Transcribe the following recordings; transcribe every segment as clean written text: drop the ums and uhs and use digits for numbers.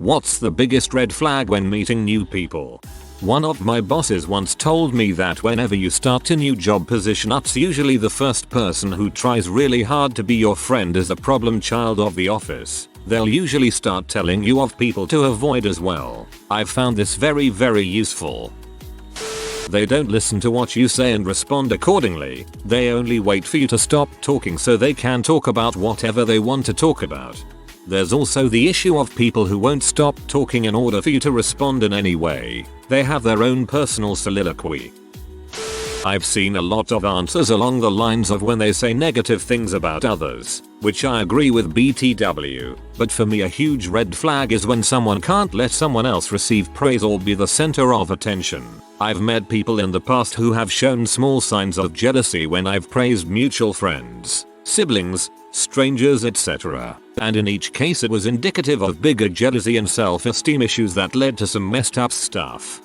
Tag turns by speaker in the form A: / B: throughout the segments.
A: What's the biggest red flag when meeting new people? One of my bosses once told me that whenever you start a new job position, it's usually the first person who tries really hard to be your friend is a problem child of the office. They'll usually start telling you of people to avoid as well. I've found this very useful. They don't listen to what you say and respond accordingly. They only wait for you to stop talking so they can talk about whatever they want to talk about. There's also the issue of people who won't stop talking in order for you to respond in any way. They have their own personal soliloquy. I've seen a lot of answers along the lines of when they say negative things about others, which I agree with BTW, but for me a huge red flag is when someone can't let someone else receive praise or be the center of attention. I've met people in the past who have shown small signs of jealousy when I've praised mutual friends, siblings, strangers, etc. And in each case it was indicative of bigger jealousy and self-esteem issues that led to some messed up stuff.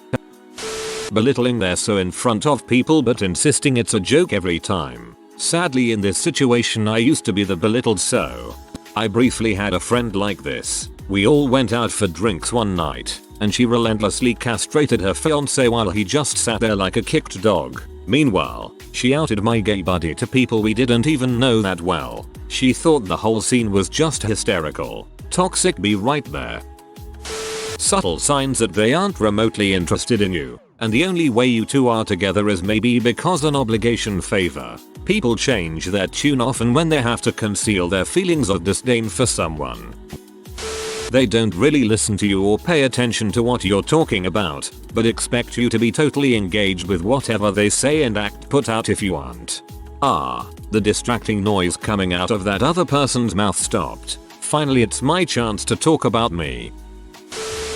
A: Belittling their so in front of people but insisting it's a joke every time. Sadly in this situation I used to be the belittled so. I briefly had a friend like this. We all went out for drinks one night, and she relentlessly castrated her fiancé while he just sat there like a kicked dog. Meanwhile, she outed my gay buddy to people we didn't even know that well. She thought the whole scene was just hysterical. Toxic be right there. Subtle signs that they aren't remotely interested in you, and the only way you two are together is maybe because an obligation favor. People change their tune often when they have to conceal their feelings of disdain for someone. They don't really listen to you or pay attention to what you're talking about, but expect you to be totally engaged with whatever they say and act put out if you aren't. The distracting noise coming out of that other person's mouth stopped. Finally it's my chance to talk about me.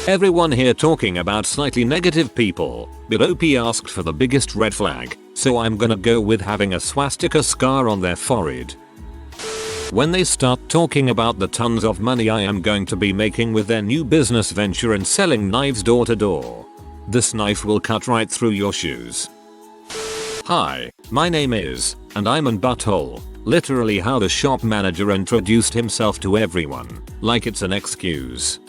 A: Everyone here talking about slightly negative people, but OP asked for the biggest red flag, so I'm gonna go with having a swastika scar on their forehead. When they start talking about the tons of money I am going to be making with their new business venture and selling knives door to door. This knife will cut right through your shoes. Hi, my name is, and I'm an butthole. Literally how the shop manager introduced himself to everyone, like it's an excuse.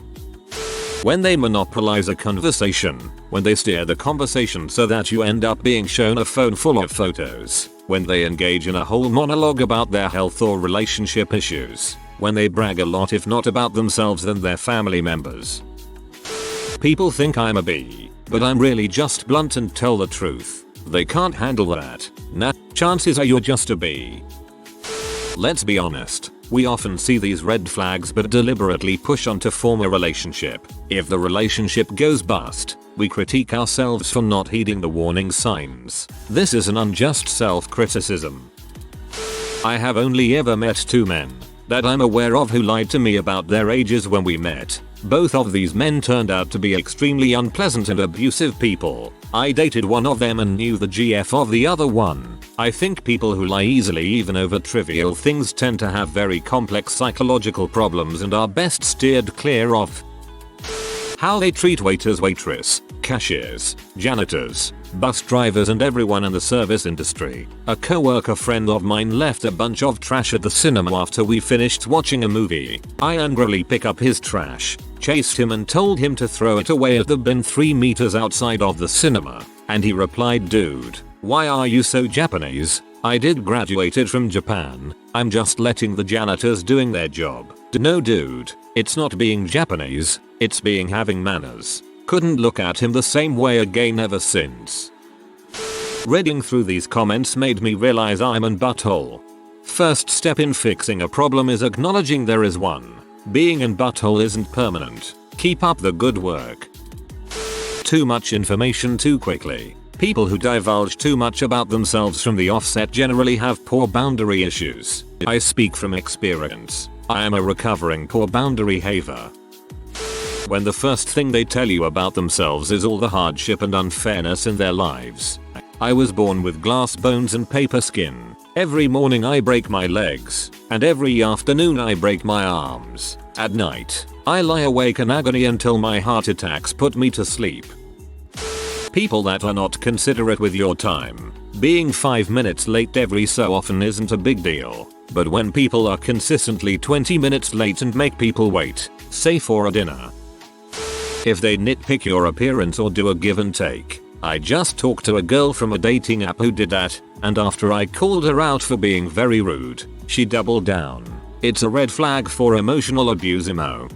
A: When they monopolize a conversation, when they steer the conversation so that you end up being shown a phone full of photos, when they engage in a whole monologue about their health or relationship issues, when they brag a lot if not about themselves then their family members. People think I'm a B, but I'm really just blunt and tell the truth. They can't handle that. Nah, chances are you're just a B. Let's be honest, we often see these red flags but deliberately push on to form a relationship. If the relationship goes bust, we critique ourselves for not heeding the warning signs. This is an unjust self-criticism. I have only ever met 2 men that I'm aware of who lied to me about their ages when we met. Both of these men turned out to be extremely unpleasant and abusive people. I dated one of them and knew the GF of the other one. I think people who lie easily even over trivial things tend to have very complex psychological problems and are best steered clear of. How they treat waiters, waitress, cashiers, janitors, bus drivers and everyone in the service industry. A coworker friend of mine left a bunch of trash at the cinema after we finished watching a movie. I angrily pick up his trash, chased him and told him to throw it away at the bin 3 meters outside of the cinema, and he replied, "Dude, why are you so Japanese? I did graduated from Japan. I'm just letting the janitors doing their job." No dude, it's not being Japanese, it's being having manners. Couldn't look at him the same way again ever since. Reading through these comments made me realize I'm an butthole. First step in fixing a problem is acknowledging there is one. Being an butthole isn't permanent. Keep up the good work. Too much information too quickly. People who divulge too much about themselves from the offset generally have poor boundary issues. I speak from experience. I am a recovering poor boundary haver. When the first thing they tell you about themselves is all the hardship and unfairness in their lives. I was born with glass bones and paper skin. Every morning I break my legs, and every afternoon I break my arms. At night, I lie awake in agony until my heart attacks put me to sleep. People that are not considerate with your time. Being 5 minutes late every so often isn't a big deal. But when people are consistently 20 minutes late and make people wait, say for a dinner. If they nitpick your appearance or do a give and take. I just talked to a girl from a dating app who did that, and after I called her out for being very rude, she doubled down. It's a red flag for emotional abuse emo.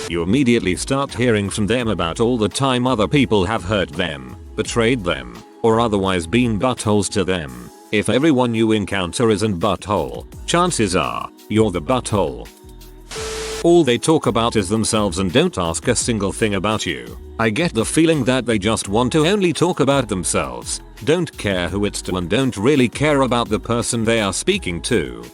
A: You immediately start hearing from them about all the time other people have hurt them, betrayed them, or otherwise been buttholes to them. If everyone you encounter isn't butthole, chances are, you're the butthole. All they talk about is themselves and don't ask a single thing about you. I get the feeling that they just want to only talk about themselves, don't care who it's to and don't really care about the person they are speaking to.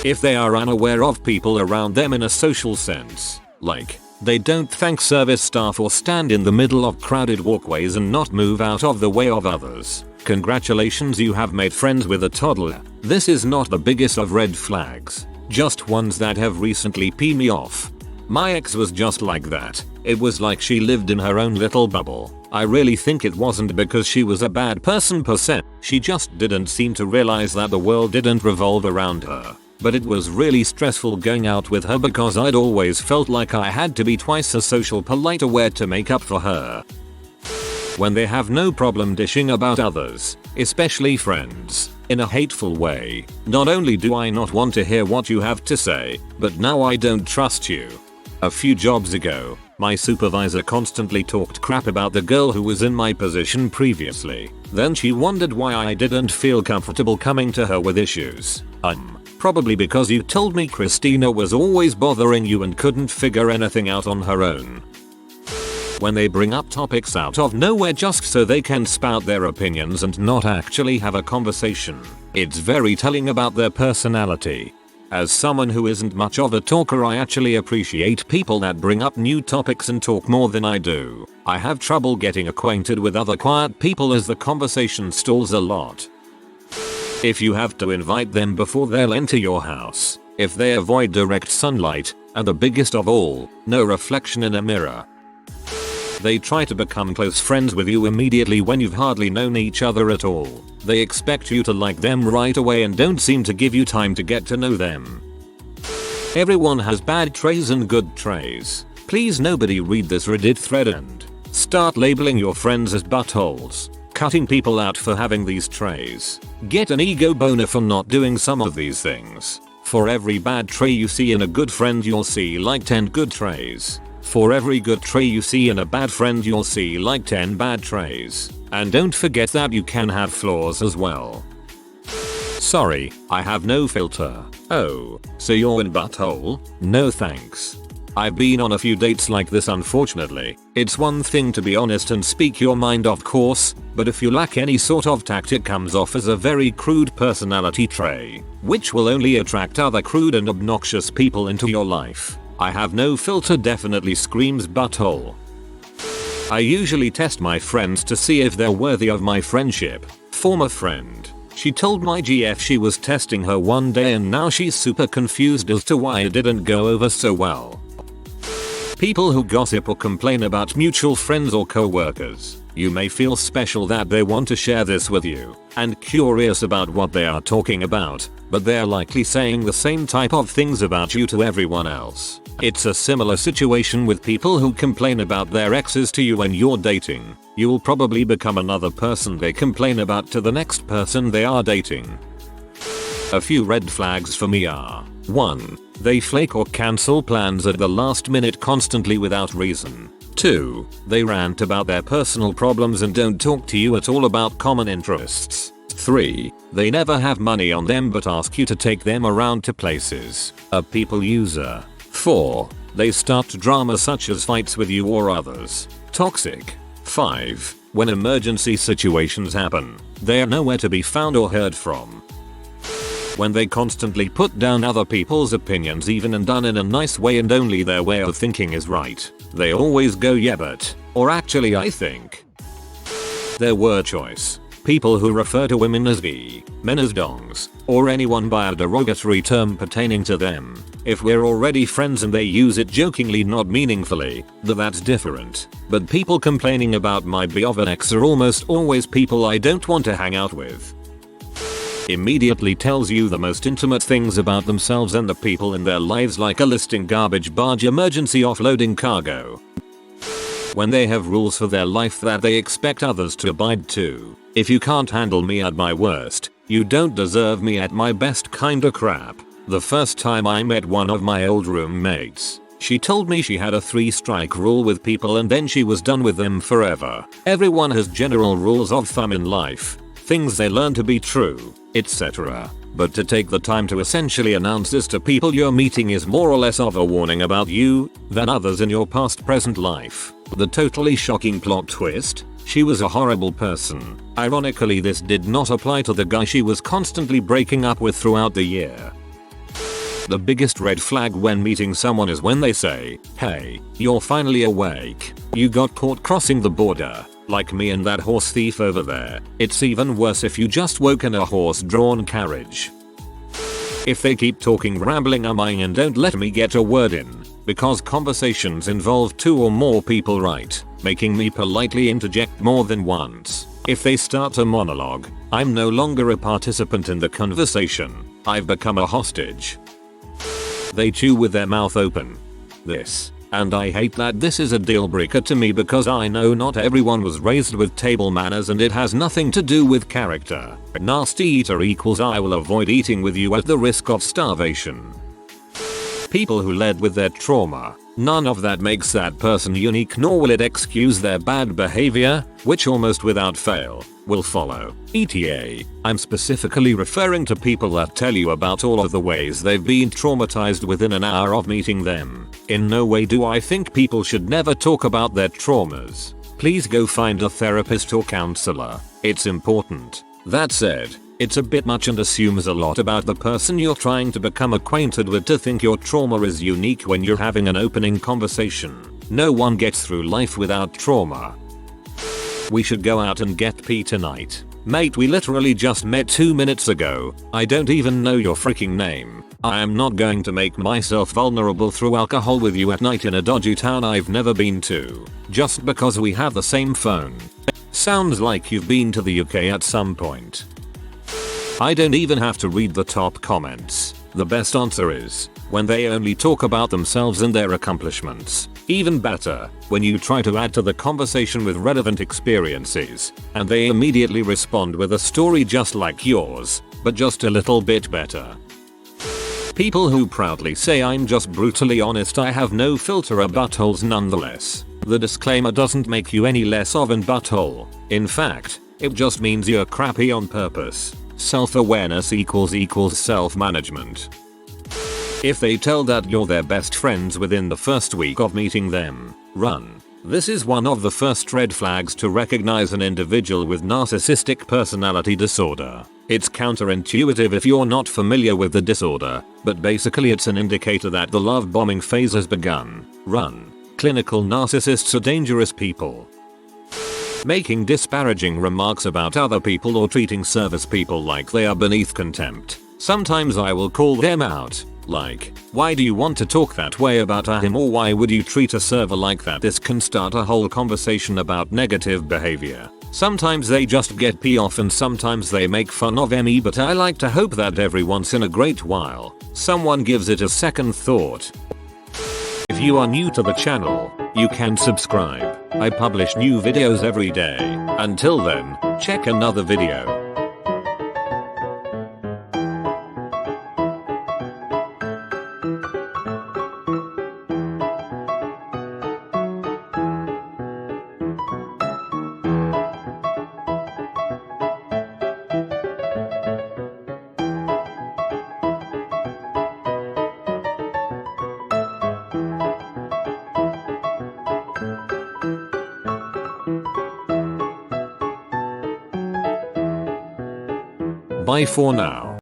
A: If they are unaware of people around them in a social sense, like, they don't thank service staff or stand in the middle of crowded walkways and not move out of the way of others, congratulations, you have made friends with a toddler. This is not the biggest of red flags, just ones that have recently peed me off. My ex was just like that. It was like she lived in her own little bubble. I really think it wasn't because she was a bad person per se, she just didn't seem to realize that the world didn't revolve around her. But it was really stressful going out with her because I'd always felt like I had to be twice as social polite aware to make up for her. When they have no problem dishing about others, especially friends, in a hateful way, not only do I not want to hear what you have to say, but now I don't trust you. A few jobs ago, my supervisor constantly talked crap about the girl who was in my position previously. Then she wondered why I didn't feel comfortable coming to her with issues. Probably because you told me Christina was always bothering you and couldn't figure anything out on her own. When they bring up topics out of nowhere just so they can spout their opinions and not actually have a conversation, it's very telling about their personality. As someone who isn't much of a talker, I actually appreciate people that bring up new topics and talk more than I do. I have trouble getting acquainted with other quiet people as the conversation stalls a lot. If you have to invite them before they'll enter your house, if they avoid direct sunlight, and the biggest of all, no reflection in a mirror. They try to become close friends with you immediately when you've hardly known each other at all. They expect you to like them right away and don't seem to give you time to get to know them. Everyone has bad traits and good traits. Please nobody read this Reddit thread and start labeling your friends as buttholes. Cutting people out for having these traits. Get an ego boner for not doing some of these things. For every bad trait you see in a good friend, you'll see like 10 good traits. For every good trait you see in a bad friend, you'll see like 10 bad traits. And don't forget that you can have flaws as well. Sorry, I have no filter. Oh, so you're in butthole? No thanks. I've been on a few dates like this, unfortunately. It's one thing to be honest and speak your mind, of course, but if you lack any sort of tact, it comes off as a very crude personality trait, which will only attract other crude and obnoxious people into your life. I have no filter definitely screams butthole. I usually test my friends to see if they're worthy of my friendship. Former friend. She told my GF she was testing her one day and now she's super confused as to why it didn't go over so well. People who gossip or complain about mutual friends or co-workers. You may feel special that they want to share this with you, and curious about what they are talking about, but they're likely saying the same type of things about you to everyone else. It's a similar situation with people who complain about their exes to you when you're dating. You'll probably become another person they complain about to the next person they are dating. A few red flags for me are: 1. They flake or cancel plans at the last minute constantly without reason. 2. They rant about their personal problems and don't talk to you at all about common interests. 3. They never have money on them but ask you to take them around to places. A people user. 4. They start drama such as fights with you or others. Toxic. 5. When emergency situations happen, they are nowhere to be found or heard from. When they constantly put down other people's opinions, even and done in a nice way and only their way of thinking is right. They always go yeah but, or actually I think. Their word choice. People who refer to women as v, men as dongs, or anyone by a derogatory term pertaining to them. If we're already friends and they use it jokingly not meaningfully, that's different. But people complaining about my b of an ex are almost always people I don't want to hang out with. Immediately tells you the most intimate things about themselves and the people in their lives, like a listing garbage barge emergency offloading cargo. When they have rules for their life that they expect others to abide to. If you can't handle me at my worst, you don't deserve me at my best kinda crap. The first time I met one of my old roommates, she told me she had a 3-strike rule with people and then she was done with them forever. Everyone has general rules of thumb in life, things they learn to be true, etc. But to take the time to essentially announce this to people you're meeting is more or less of a warning about you than others in your past present life. The totally shocking plot twist? She was a horrible person. Ironically, this did not apply to the guy she was constantly breaking up with throughout the year. The biggest red flag when meeting someone is when they say, "Hey, you're finally awake. You got caught crossing the border. Like me and that horse thief over there." It's even worse if you just woke in a horse-drawn carriage. If they keep talking, rambling, umming, and don't let me get a word in, because conversations involve 2 or more people, right? Making me politely interject more than once. If they start a monologue, I'm no longer a participant in the conversation. I've become a hostage. They chew with their mouth open. And I hate that this is a deal breaker to me because I know not everyone was raised with table manners and it has nothing to do with character. Nasty eater equals I will avoid eating with you at the risk of starvation. People who led with their trauma. None of that makes that person unique, nor will it excuse their bad behavior, which almost without fail will follow. ETA. I'm specifically referring to people that tell you about all of the ways they've been traumatized within an hour of meeting them. In no way do I think people should never talk about their traumas. Please go find a therapist or counselor. It's important. That said, it's a bit much and assumes a lot about the person you're trying to become acquainted with to think your trauma is unique when you're having an opening conversation. No one gets through life without trauma. We should go out and get pee tonight. Mate, we literally just met 2 minutes ago. I don't even know your freaking name. I am not going to make myself vulnerable through alcohol with you at night in a dodgy town I've never been to, just because we have the same phone. Sounds like you've been to the UK at some point. I don't even have to read the top comments. The best answer is when they only talk about themselves and their accomplishments. Even better, when you try to add to the conversation with relevant experiences, and they immediately respond with a story just like yours, but just a little bit better. People who proudly say I'm just brutally honest, I have no filter, are buttholes nonetheless. The disclaimer doesn't make you any less of an butthole. In fact, it just means you're crappy on purpose. Self-awareness equals self-management. If they tell that you're their best friends within the first week of meeting them, run. This is one of the first red flags to recognize an individual with narcissistic personality disorder. It's counterintuitive if you're not familiar with the disorder, but basically it's an indicator that the love bombing phase has begun. Run. Clinical narcissists are dangerous people. Making disparaging remarks about other people or treating service people like they are beneath contempt. Sometimes I will call them out. Like, why do you want to talk that way about him, or why would you treat a server like that? This can start a whole conversation about negative behavior. Sometimes they just get pee off and sometimes they make fun of me, but I like to hope that every once in a great while, someone gives it a second thought. If you are new to the channel, you can subscribe. I publish new videos every day. Until then, check another video. Bye for now.